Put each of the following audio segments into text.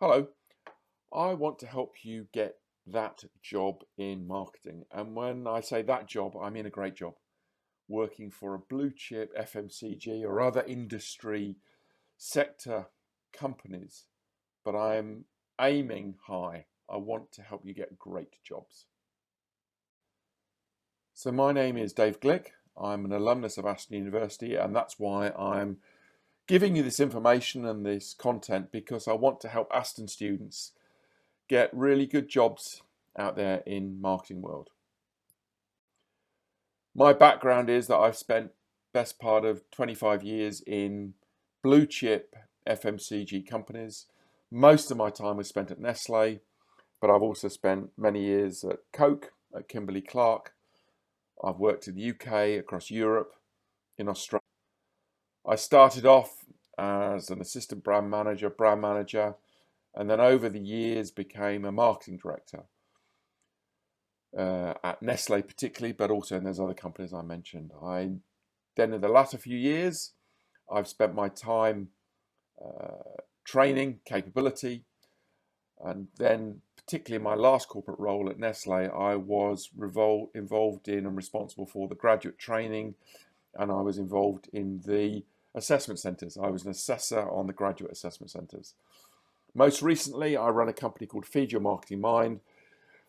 Hello, I want to help you get that job in marketing. And when I say that job, I mean a great job, working for a blue chip FMCG or other industry sector companies. But I'm aiming high. I want to help you get great jobs. So my name is Dave Glik. I'm an alumnus of Aston University, and that's why I'm giving you this information and this content, because I want to help Aston students get really good jobs out there in marketing world. My background is that I've spent best part of 25 years in blue chip FMCG companies. Most of my time was spent at Nestle, but I've also spent many years at Coke, at Kimberly-Clark. I've worked in the UK, across Europe, in Australia. I started off as an assistant brand manager, and then over the years became a marketing director at Nestle particularly, but also in those other companies I mentioned. Then in the latter few years, I've spent my time training capability, and then particularly in my last corporate role at Nestle, I was involved in and responsible for the graduate training, and I was involved in the assessment centres. I was an assessor on the graduate assessment centres. Most recently, I run a company called Feed Your Marketing Mind,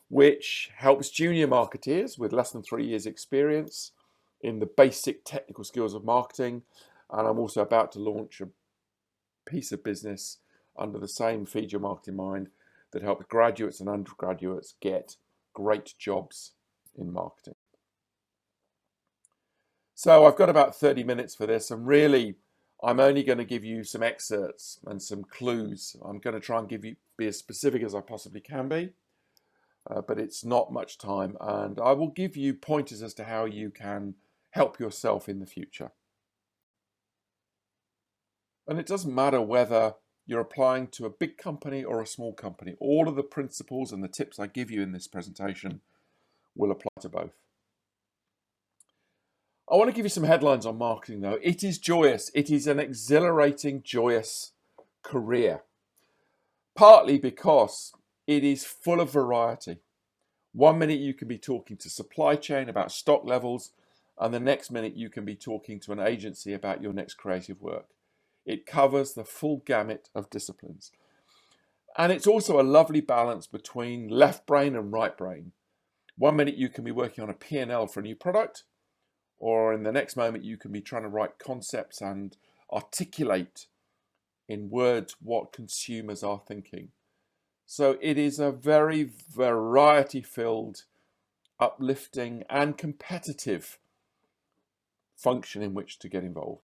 which helps junior marketeers with less than 3 years experience in the basic technical skills of marketing. And I'm also about to launch a piece of business under the same Feed Your Marketing Mind that helps graduates and undergraduates get great jobs in marketing. So I've got about 30 minutes for this, and really I'm only going to give you some excerpts and some clues. I'm going to try and be as specific as I possibly can be, but it's not much time, and I will give you pointers as to how you can help yourself in the future. And it doesn't matter whether you're applying to a big company or a small company. All of the principles and the tips I give you in this presentation will apply to both. I want to give you some headlines on marketing though. It is joyous. It is an exhilarating, joyous career. Partly because it is full of variety. 1 minute you can be talking to supply chain about stock levels, and the next minute you can be talking to an agency about your next creative work. It covers the full gamut of disciplines. And it's also a lovely balance between left brain and right brain. 1 minute you can be working on a P&L for a new product, or in the next moment you can be trying to write concepts and articulate in words what consumers are thinking. So it is a very variety-filled, uplifting and competitive function in which to get involved.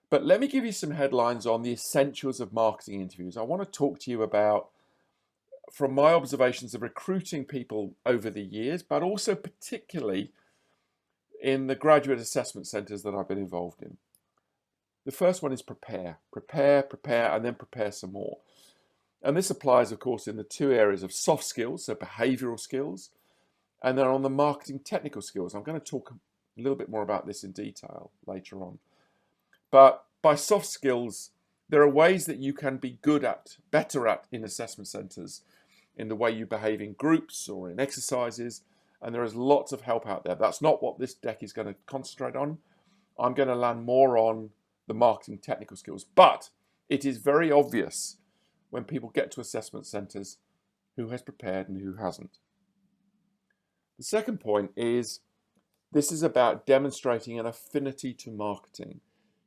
But let me give you some headlines on the essentials of marketing interviews. I want to talk to you about, from my observations of recruiting people over the years, but also particularly in the graduate assessment centres that I've been involved in. The first one is prepare, and then prepare some more. And this applies, of course, in the two areas of soft skills, so behavioural skills, and then on the marketing technical skills. I'm going to talk a little bit more about this in detail later on. But by soft skills, there are ways that you can be better at in assessment centres, in the way you behave in groups or in exercises, and there is lots of help out there. That's not what this deck is going to concentrate on. I'm going to land more on the marketing technical skills, but it is very obvious when people get to assessment centres who has prepared and who hasn't. The second point is, this is about demonstrating an affinity to marketing.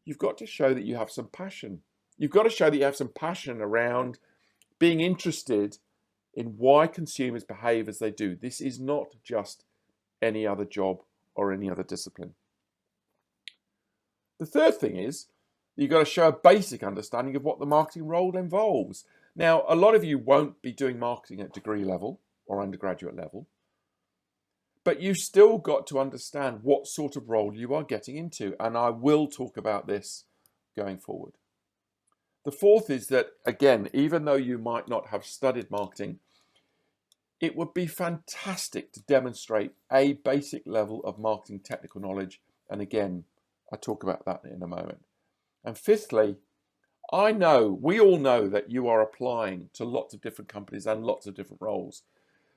You've got to show that you have some passion. You've got to show that you have some passion around being interested in why consumers behave as they do. This is not just any other job or any other discipline. The third thing is, you've got to show a basic understanding of what the marketing role involves. Now, a lot of you won't be doing marketing at degree level or undergraduate level, but you've still got to understand what sort of role you are getting into, and I will talk about this going forward. The fourth is that, again, even though you might not have studied marketing, it would be fantastic to demonstrate a basic level of marketing technical knowledge, and again, I'll talk about that in a moment. And fifthly, I know, we all know that you are applying to lots of different companies and lots of different roles.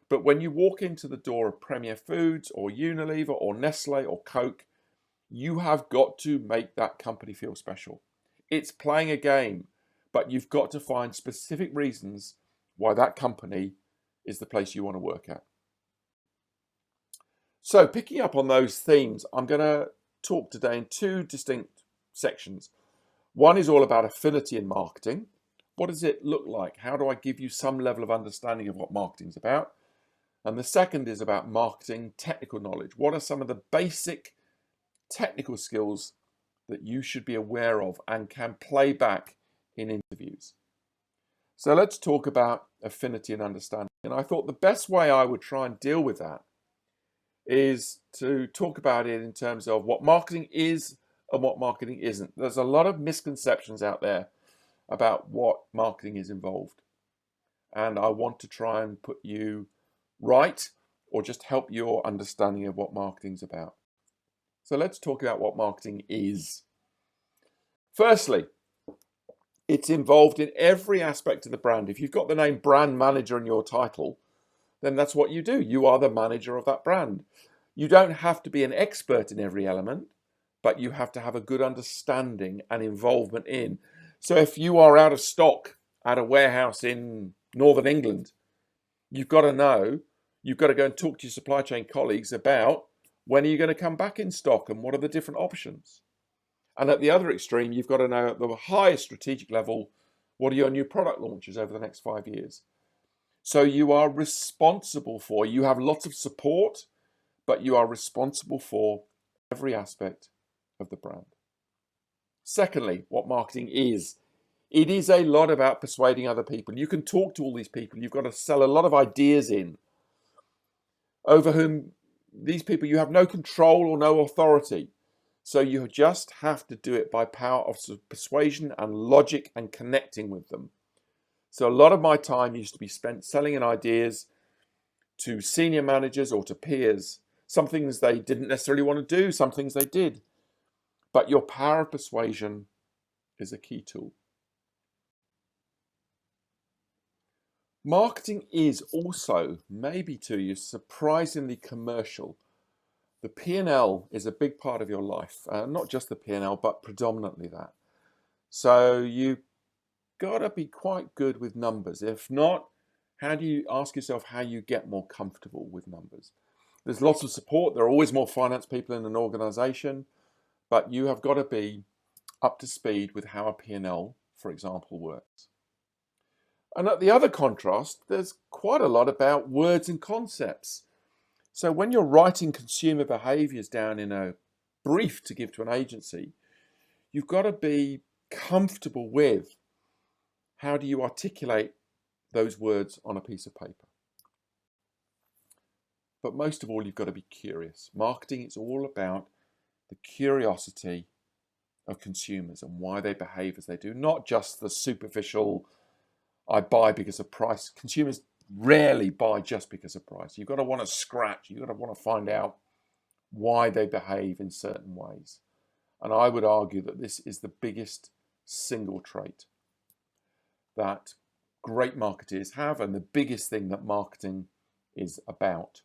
But when you walk into the door of Premier Foods or Unilever or Nestle or Coke, you have got to make that company feel special. It's playing a game, but you've got to find specific reasons why that company is the place you want to work at. So picking up on those themes, I'm going to talk today in two distinct sections. One is all about affinity in marketing. What does it look like? How do I give you some level of understanding of what marketing is about? And the second is about marketing technical knowledge. What are some of the basic technical skills that you should be aware of and can play back in interviews? So let's talk about affinity and understanding. And I thought the best way I would try and deal with that is to talk about it in terms of what marketing is and what marketing isn't. There's a lot of misconceptions out there about what marketing is involved. And I want to try and put you right or just help your understanding of what marketing's about. So let's talk about what marketing is. Firstly, it's involved in every aspect of the brand. If you've got the name brand manager in your title, then that's what you do. You are the manager of that brand. You don't have to be an expert in every element, but you have to have a good understanding and involvement in. So if you are out of stock at a warehouse in Northern England, you've got to know, you've got to go and talk to your supply chain colleagues about when are you going to come back in stock and what are the different options. And at the other extreme, you've got to know at the highest strategic level, what are your new product launches over the next 5 years? So you are responsible for, you have lots of support, but you are responsible for every aspect of the brand. Secondly, what marketing is. It is a lot about persuading other people. You can talk to all these people. You've got to sell a lot of ideas in over whom these people you have no control or no authority. So you just have to do it by power of persuasion and logic and connecting with them. So a lot of my time used to be spent selling in ideas to senior managers or to peers. Some things they didn't necessarily want to do, some things they did. But your power of persuasion is a key tool. Marketing is also, maybe to you, surprisingly commercial. The P&L is a big part of your life, not just the P&L, but predominantly that. So you've got to be quite good with numbers. If not, how do you ask yourself how you get more comfortable with numbers? There's lots of support. There are always more finance people in an organization, but you have got to be up to speed with how a P&L, for example, works. And at the other contrast, there's quite a lot about words and concepts. So when you're writing consumer behaviors down in a brief to give to an agency, you've got to be comfortable with how do you articulate those words on a piece of paper. But most of all, you've got to be curious. Marketing is all about the curiosity of consumers and why they behave as they do, not just the superficial, I buy because of price. Consumers rarely buy just because of price. You've got to want to scratch. You've got to want to find out why they behave in certain ways. And I would argue that this is the biggest single trait that great marketers have and the biggest thing that marketing is about.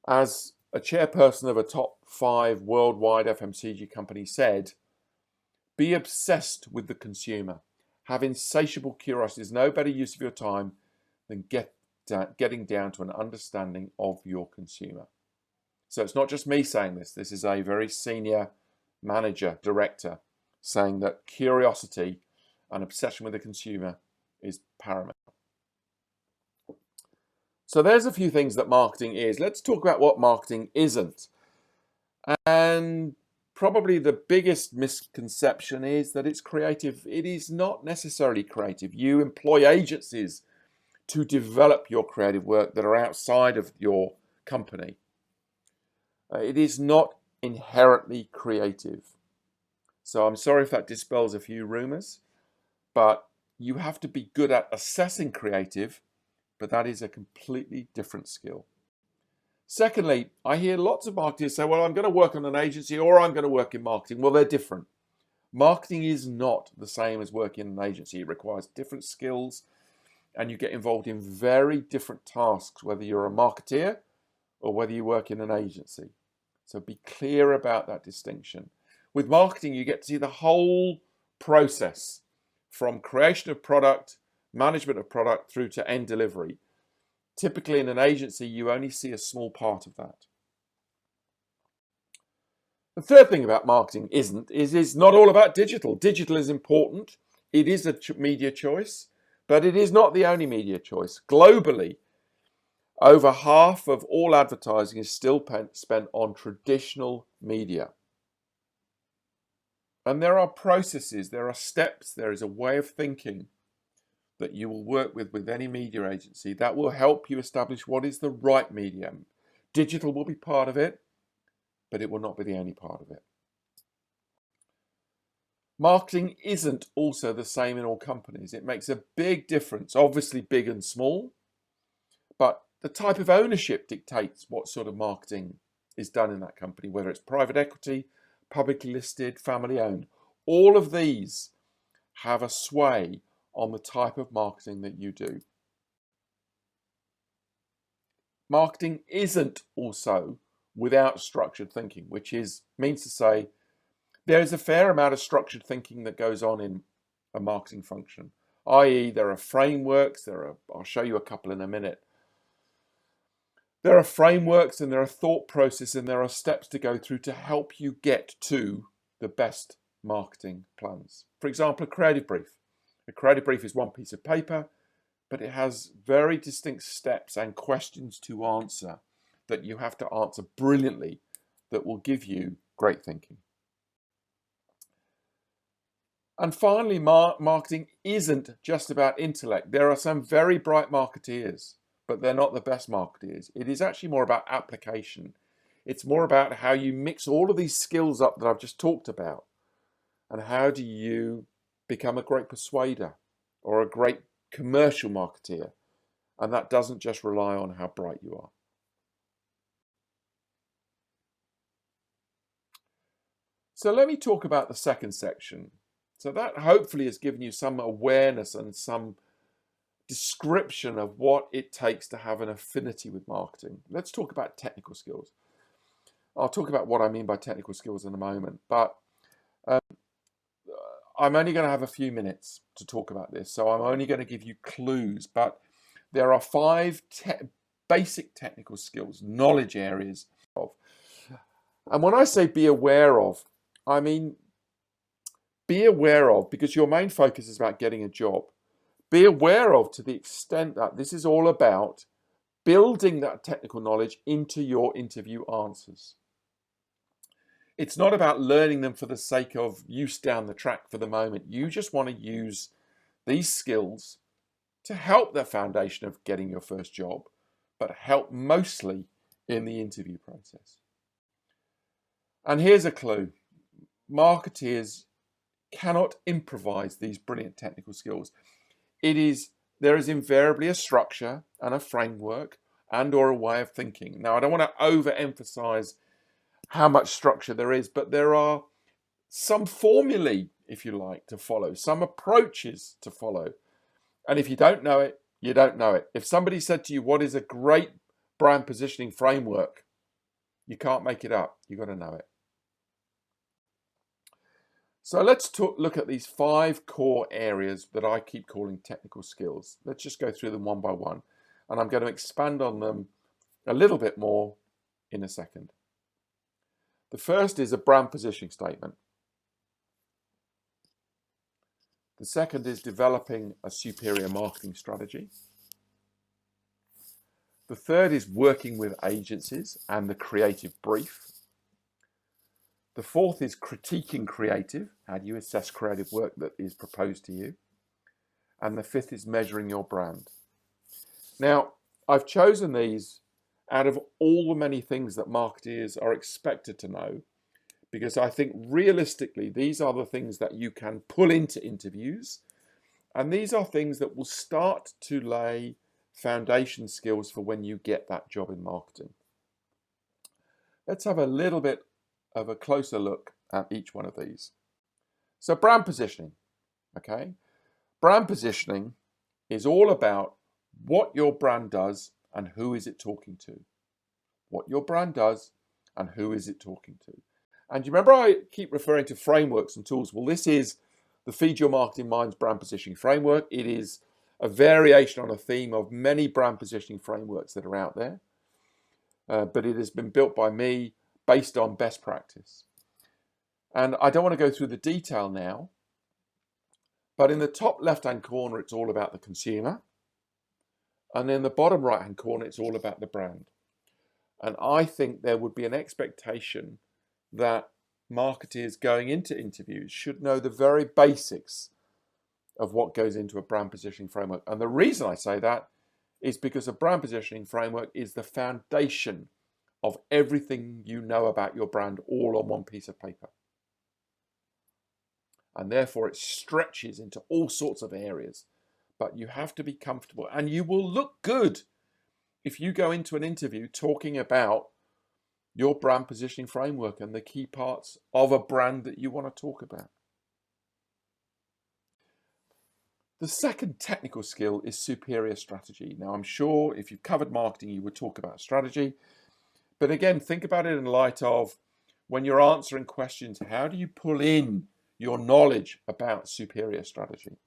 As a chairperson of a top 5 worldwide FMCG company said, be obsessed with the consumer. Have insatiable curiosity. There's no better use of your time than getting down to an understanding of your consumer. So it's not just me saying this. This is a very senior manager, director, saying that curiosity and obsession with the consumer is paramount. So there's a few things that marketing is. Let's talk about what marketing isn't. And probably the biggest misconception is that it's creative. It is not necessarily creative. You employ agencies to develop your creative work that are outside of your company. It is not inherently creative. So I'm sorry if that dispels a few rumors, but you have to be good at assessing creative, but that is a completely different skill. Secondly, I hear lots of marketers say, well, I'm going to work on an agency or I'm going to work in marketing. Well, they're different. Marketing is not the same as working in an agency. It requires different skills, and you get involved in very different tasks, whether you're a marketeer or whether you work in an agency. So be clear about that distinction. With marketing, you get to see the whole process from creation of product, management of product, through to end delivery. Typically in an agency, you only see a small part of that. The third thing about marketing is it's not all about digital. Digital is important. It is a media choice, but it is not the only media choice. Globally, over half of all advertising is still spent on traditional media. And there are processes, there are steps, there is a way of thinking that you will work with any media agency that will help you establish what is the right medium. Digital will be part of it, but it will not be the only part of it. Marketing isn't also the same in all companies. It makes a big difference, obviously big and small, but the type of ownership dictates what sort of marketing is done in that company, whether it's private equity, publicly listed, family owned. All of these have a sway on the type of marketing that you do. Marketing isn't also without structured thinking, which means to say there is a fair amount of structured thinking that goes on in a marketing function, i.e. there are frameworks, I'll show you a couple in a minute. There are frameworks and there are thought processes and there are steps to go through to help you get to the best marketing plans. For example, a creative brief. A creative brief is one piece of paper, but it has very distinct steps and questions to answer that you have to answer brilliantly that will give you great thinking. And finally, marketing isn't just about intellect. There are some very bright marketeers, but they're not the best marketeers. It is actually more about application. It's more about how you mix all of these skills up that I've just talked about, and how do you become a great persuader or a great commercial marketeer. And that doesn't just rely on how bright you are. So let me talk about the second section. So that hopefully has given you some awareness and some description of what it takes to have an affinity with marketing. Let's talk about technical skills. I'll talk about what I mean by technical skills in a moment, but I'm only going to have a few minutes to talk about this, so I'm only going to give you clues, but there are 5 basic technical skills, knowledge areas of. And when I say be aware of, I mean be aware of, because your main focus is about getting a job. Be aware of to the extent that this is all about building that technical knowledge into your interview answers. It's not about learning them for the sake of use down the track for the moment. You just want to use these skills to help the foundation of getting your first job, but help mostly in the interview process. And here's a clue. Marketeers cannot improvise these brilliant technical skills. There is invariably a structure and a framework and or a way of thinking. Now, I don't want to overemphasize how much structure there is, but there are some formulae, if you like, to follow, some approaches to follow. And if you don't know it, you don't know it. If somebody said to you, what is a great brand positioning framework? You can't make it up. You've got to know it. So let's look at these 5 core areas that I keep calling technical skills. Let's just go through them one by one. And I'm going to expand on them a little bit more in a second. The first is a brand positioning statement. The second is developing a superior marketing strategy. The third is working with agencies and the creative brief. The fourth is critiquing creative. How do you assess creative work that is proposed to you? And the fifth is measuring your brand. Now, I've chosen these out of all the many things that marketeers are expected to know, because I think realistically, these are the things that you can pull into interviews. And these are things that will start to lay foundation skills for when you get that job in marketing. Let's have a little bit of a closer look at each one of these. So brand positioning, okay? Brand positioning is all about what your brand does and who is it talking to. What your brand does and who is it talking to. And you remember I keep referring to frameworks and tools. Well, this is the Feed Your Marketing Minds brand positioning framework. It is a variation on a theme of many brand positioning frameworks that are out there. But it has been built by me based on best practice. And I don't want to go through the detail now, but in the top left-hand corner, it's all about the consumer. And in the bottom right-hand corner, it's all about the brand. And I think there would be an expectation that marketers going into interviews should know the very basics of what goes into a brand positioning framework. And the reason I say that is because a brand positioning framework is the foundation of everything you know about your brand all on one piece of paper. And therefore it stretches into all sorts of areas. But you have to be comfortable, and you will look good if you go into an interview talking about your brand positioning framework and the key parts of a brand that you want to talk about. The second technical skill is superior strategy. Now, I'm sure if you've covered marketing, you would talk about strategy. But again, think about it in light of when you're answering questions, how do you pull in your knowledge about superior strategy?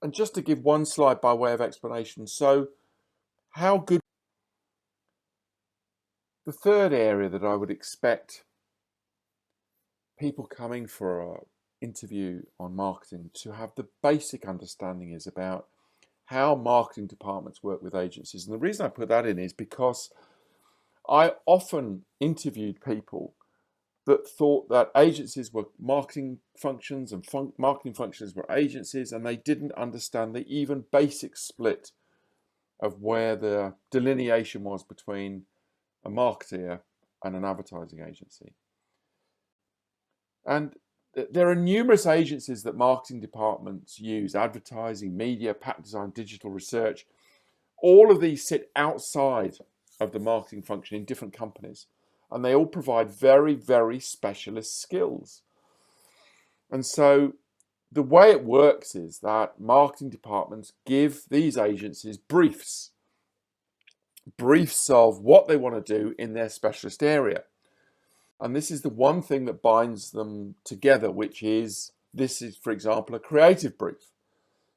And just to give one slide by way of explanation, so how good. The third area that I would expect people coming for an interview on marketing to have the basic understanding is about how marketing departments work with agencies. And the reason I put that in is because I often interviewed people that thought that agencies were marketing functions and marketing functions were agencies, and they didn't understand the even basic split of where the delineation was between a marketer and an advertising agency. And there are numerous agencies that marketing departments use: advertising, media, pack design, digital research. All of these sit outside of the marketing function in different companies, and they all provide very, very specialist skills. And so the way it works is that marketing departments give these agencies briefs of what they want to do in their specialist area. And this is the one thing that binds them together, which is, this is, for example, a creative brief.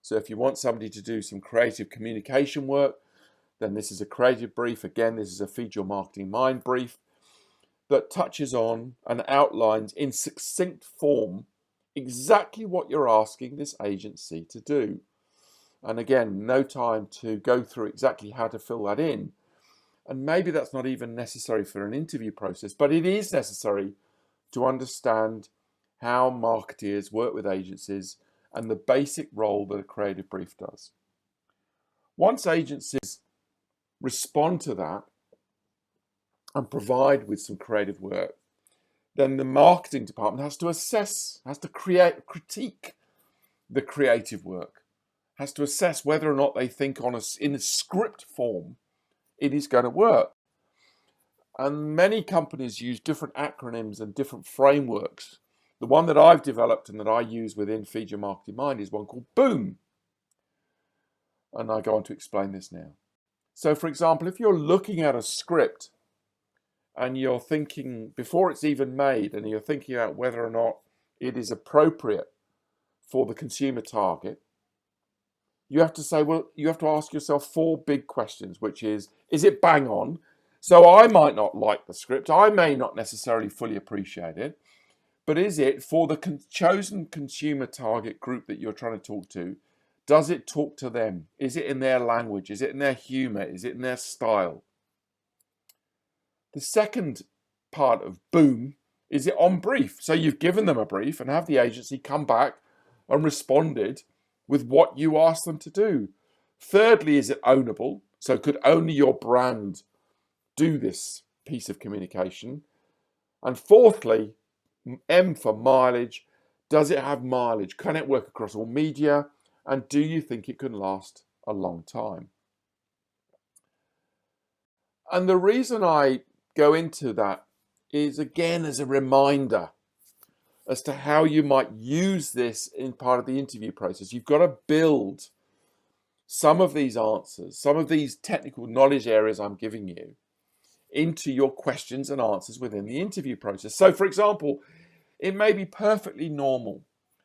So if you want somebody to do some creative communication work, then this is a creative brief. Again, this is a Feed Your Marketing Mind brief that touches on and outlines in succinct form exactly what you're asking this agency to do. And again, no time to go through exactly how to fill that in. And maybe that's not even necessary for an interview process, but it is necessary to understand how marketeers work with agencies and the basic role that a creative brief does. Once agencies respond to that and provide with some creative work, then the marketing department has to assess, has to critique the creative work, has to assess whether or not they think in a script form it is going to work. And many companies use different acronyms and different frameworks. The one that I've developed and that I use within Feed Your Marketing Mind is one called BOOM. And I go on to explain this now. So for example, if you're looking at a script and you're thinking, before it's even made, and you're thinking about whether or not it is appropriate for the consumer target, you have to say, well, you have to ask yourself 4 big questions, which is it bang on? So I might not like the script, I may not necessarily fully appreciate it, but is it for the chosen consumer target group that you're trying to talk to? Does it talk to them? Is it in their language? Is it in their humor? Is it in their style? The second part of BOOM is it on brief? So you've given them a brief and have the agency come back and responded with what you asked them to do. Thirdly, is it ownable? So could only your brand do this piece of communication? And fourthly, M for mileage. Does it have mileage? Can it work across all media? And do you think it can last a long time? And the reason I go into that is, again, as a reminder as to how you might use this in part of the interview process. You've got to build some of these answers, some of these technical knowledge areas I'm giving you, into your questions and answers within the interview process. So, for example, it may be perfectly normal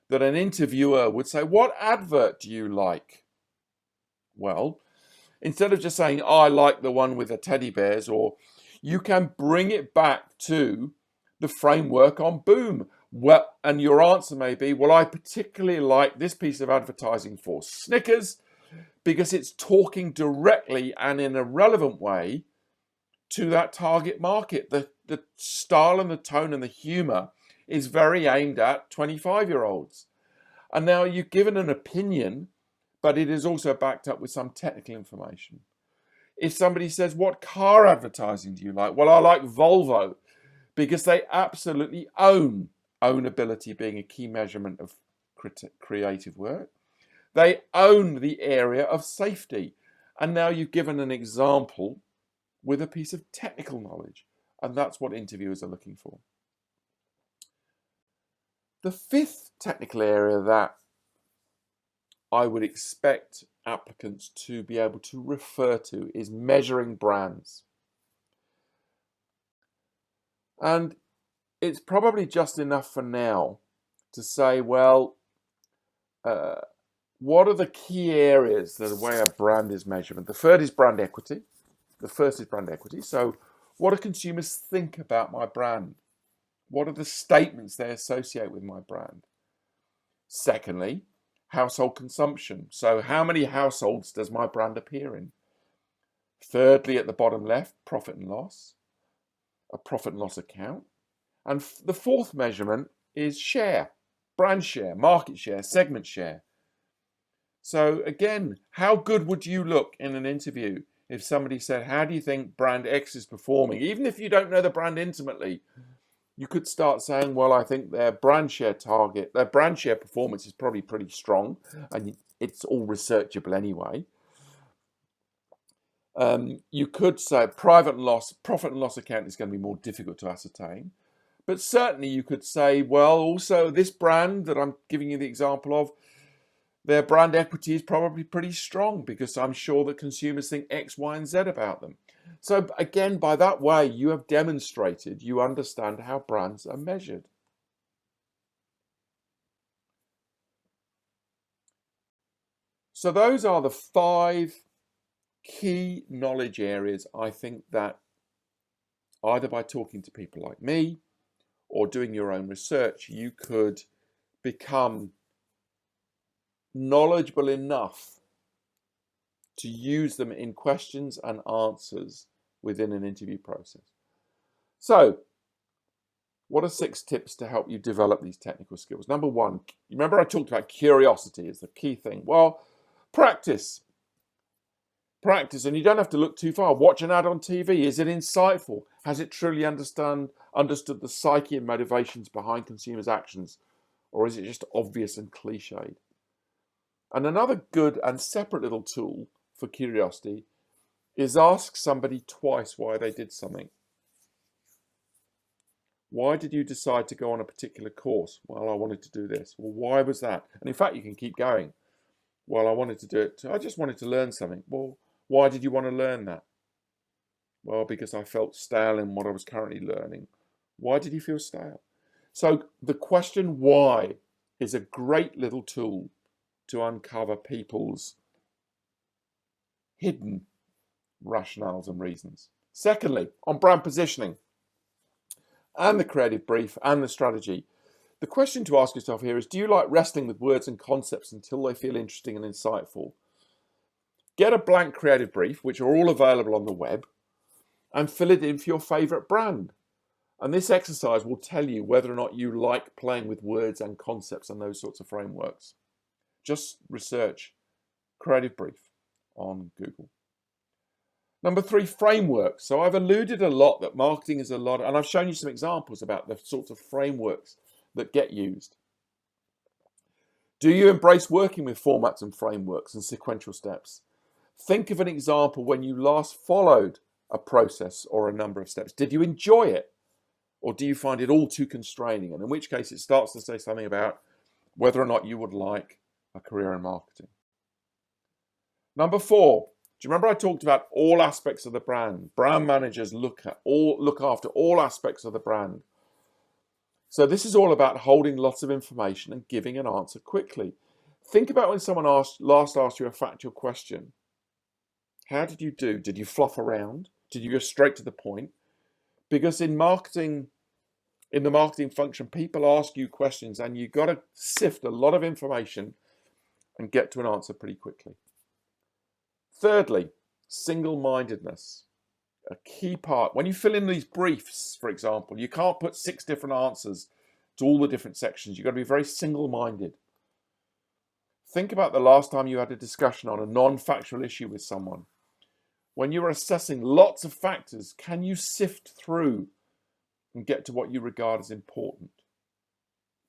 that an interviewer would say, "What advert do you like?" Well, instead of just saying, "I like the one with the teddy bears," or you can bring it back to the framework on Boom. Well, and your answer may be, "Well, I particularly like this piece of advertising for Snickers because it's talking directly and in a relevant way to that target market. The style and the tone and the humor is very aimed at 25-year-olds. And now you've given an opinion, but it is also backed up with some technical information. If somebody says, "What car advertising do you like?" Well, I like Volvo because they absolutely own ownability being a key measurement of creative work. They own the area of safety. And now you've given an example with a piece of technical knowledge. And that's what interviewers are looking for. The fifth technical area that I would expect applicants to be able to refer to is measuring brands. And it's probably just enough for now to say, well, what are the key areas that the way a brand is measured? The first is brand equity. So what do consumers think about my brand? What are the statements they associate with my brand? Secondly, household consumption. So how many households does my brand appear in? Thirdly, at the bottom left, profit and loss, a profit and loss account. And the fourth measurement is share, brand share, market share, segment share. So again, how good would you look in an interview if somebody said, "How do you think brand X is performing?" Even if you don't know the brand intimately, you could start saying, "Well, I think their brand share performance is probably pretty strong," and it's all researchable anyway. You could say profit and loss account is going to be more difficult to ascertain. But certainly you could say, well, also this brand that I'm giving you the example of, their brand equity is probably pretty strong because I'm sure that consumers think X, Y, and Z about them. So again, by that way, you have demonstrated you understand how brands are measured. So those are the 5 key knowledge areas I think that either by talking to people like me or doing your own research, you could become knowledgeable enough to use them in questions and answers within an interview process. So, what are 6 tips to help you develop these technical skills? Number 1, remember I talked about curiosity is the key thing. Well, practice. Practice, and you don't have to look too far. Watch an ad on TV. Is it insightful? Has it truly understood the psyche and motivations behind consumers' actions? Or is it just obvious and cliched? And another good and separate little tool for curiosity is ask somebody twice why they did something. Why did you decide to go on a particular course? Well, I wanted to do this. Well, why was that? And in fact, you can keep going. Well, I wanted to do it. I just wanted to learn something. Well, why did you want to learn that? Well, because I felt stale in what I was currently learning. Why did you feel stale? So the question why is a great little tool to uncover people's hidden rationales and reasons. Secondly, on brand positioning and the creative brief and the strategy, the question to ask yourself here is, do you like wrestling with words and concepts until they feel interesting and insightful? Get a blank creative brief, which are all available on the web, and fill it in for your favorite brand. And this exercise will tell you whether or not you like playing with words and concepts and those sorts of frameworks. Just research creative brief on Google. Number 3, frameworks. So I've alluded a lot that marketing is a lot, and I've shown you some examples about the sorts of frameworks that get used. Do you embrace working with formats and frameworks and sequential steps? Think of an example when you last followed a process or a number of steps. Did you enjoy it? Or do you find it all too constraining? And in which case it starts to say something about whether or not you would like a career in marketing. Number 4, do you remember I talked about all aspects of the brand? Brand managers look after all aspects of the brand. So this is all about holding lots of information and giving an answer quickly. Think about when someone last asked you a factual question. How did you do? Did you fluff around? Did you go straight to the point? Because in marketing, in the marketing function, people ask you questions and you've got to sift a lot of information and get to an answer pretty quickly. Thirdly, single-mindedness. A key part. When you fill in these briefs, for example, you can't put 6 different answers to all the different sections. You've got to be very single-minded. Think about the last time you had a discussion on a non-factual issue with someone. When you're assessing lots of factors, can you sift through and get to what you regard as important,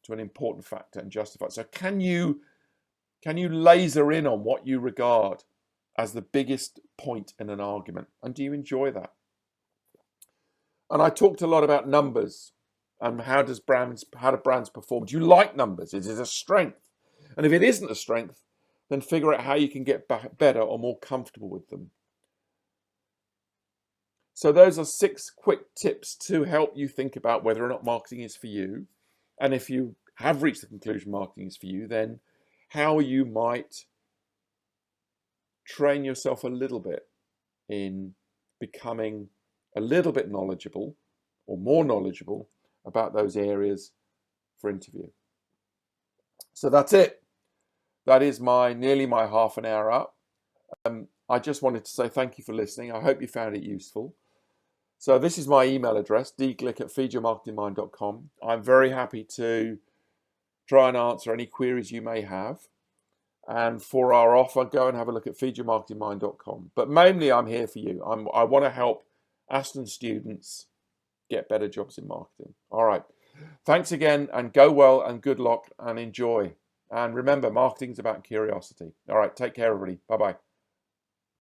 to an important factor and justify it? So can you laser in on what you regard as the biggest point in an argument? And do you enjoy that? And I talked a lot about numbers and how do brands perform? Do you like numbers? Is it a strength? And if it isn't a strength, then figure out how you can get better or more comfortable with them. So those are 6 quick tips to help you think about whether or not marketing is for you. And if you have reached the conclusion marketing is for you, then how you might train yourself a little bit in becoming a little bit knowledgeable or more knowledgeable about those areas for interview. So that's it. That is nearly my half an hour up. I just wanted to say thank you for listening. I hope you found it useful. So this is my email address, dglik@feedyourmarketingmind.com. I'm very happy to try and answer any queries you may have. And for our offer, go and have a look at feedyourmarketingmind.com. But mainly I'm here for you. I want to help Aston students get better jobs in marketing. All right. Thanks again, and go well and good luck and enjoy. And remember, marketing's about curiosity. All right. Take care, everybody. Bye-bye.